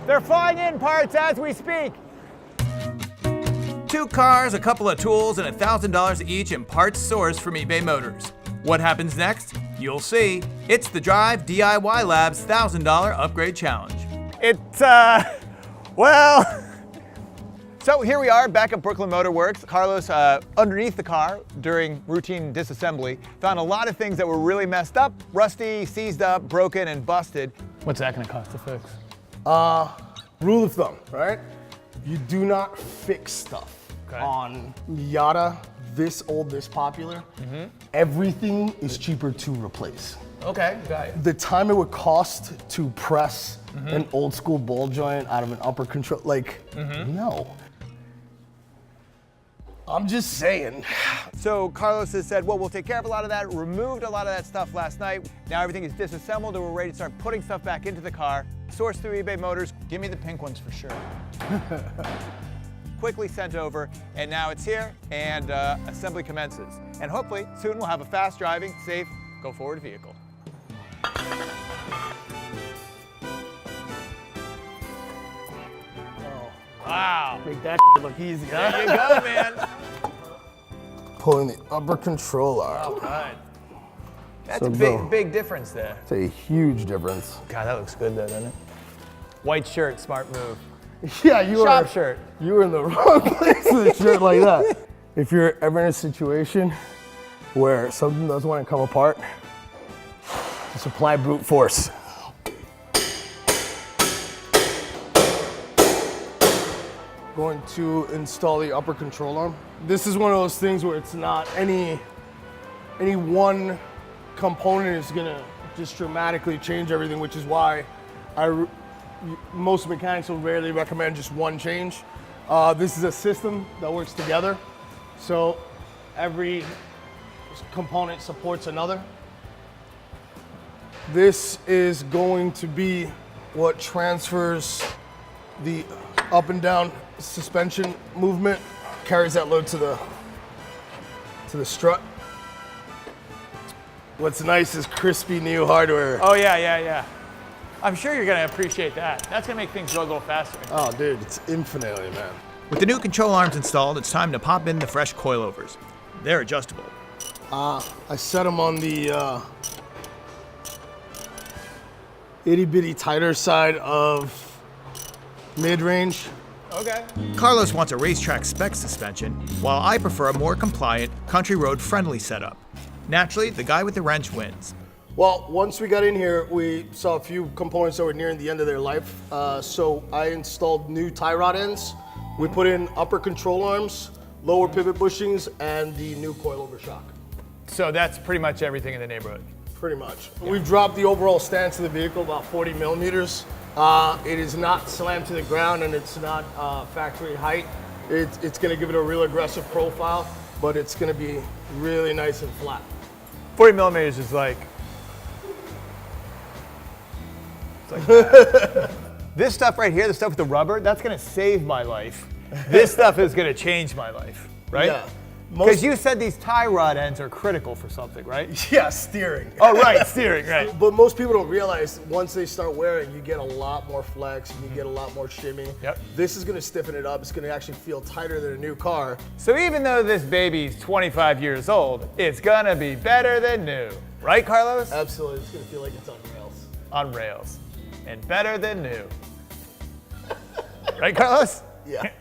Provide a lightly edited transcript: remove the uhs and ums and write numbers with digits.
They're flying in parts as we speak. 2 cars, a couple of tools, and $1,000 each in parts sourced from eBay Motors. What happens next? You'll see. It's the Drive DIY Labs $1,000 Upgrade Challenge. Well, so here we are back at Brooklyn Motor Works. Carlos, underneath the car during routine disassembly, found a lot of things that were really messed up, rusty, seized up, broken, and busted. What's that gonna cost to fix? Rule of thumb, right? You do not fix stuff on Miata this old, this popular. Everything is cheaper to replace. Okay, got it. The time it would cost to press an old school ball joint out of an upper control, like, no. I'm just saying. So Carlos has said, well, we'll take care of a lot of that, removed a lot of that stuff last night. Now everything is disassembled and we're ready to start putting stuff back into the car. Sourced through eBay Motors. Give me the pink ones for sure. Quickly sent over, and now it's here, and assembly commences. And hopefully, soon we'll have a fast driving, safe, go forward vehicle. Wow. Make that look easy, huh? There you go, man. Pulling the upper control out. All right. That's So a big difference there. It's a huge difference. God, that looks good though, doesn't it? White shirt, smart move. Yeah, you Shop shirt. You were in the wrong place with a shirt like that. If you're ever in a situation where something doesn't want to come apart, just apply brute force. Going to install the upper control arm. This is one of those things where it's not any one component is gonna just dramatically change everything, which is why most mechanics will rarely recommend just one change. This is a system that works together, so every component supports another. This is going to be what transfers the up and down suspension movement, carries that load to the strut. What's nice is crispy new hardware. Oh yeah. I'm sure you're gonna appreciate that. That's gonna make things go a little faster. Oh dude, it's infinitely, man. With the new control arms installed, it's time to pop in the fresh coilovers. They're adjustable. I set them on the itty bitty tighter side of mid-range. Okay. Carlos wants a racetrack spec suspension, while I prefer a more compliant, country road friendly setup. Naturally, the guy with the wrench wins. Well, once we got in here, we saw a few components that were nearing the end of their life. So I installed new tie rod ends. We put in upper control arms, lower pivot bushings, and the new coilover shock. So that's pretty much everything in the neighborhood. Pretty much. Yeah. We've dropped the overall stance of the vehicle about 40 millimeters. It is not slammed to the ground and it's not factory height. It's gonna give it a real aggressive profile, but it's gonna be really nice and flat. 40 millimeters is like that. This stuff right here, the stuff with the rubber, that's gonna save my life. This stuff is gonna change my life, right? Yeah. Because you said these tie rod ends are critical for something, right? Yeah, steering. Oh, right, steering, right. But most people don't realize once they start wearing, you get a lot more flex, and you get a lot more shimmy. Yep. This is gonna stiffen it up. It's gonna actually feel tighter than a new car. So even though this baby's 25 years old, it's gonna be better than new. Right, Carlos? Absolutely, it's gonna feel like it's on rails. On rails. And better than new. Right, Carlos? Yeah.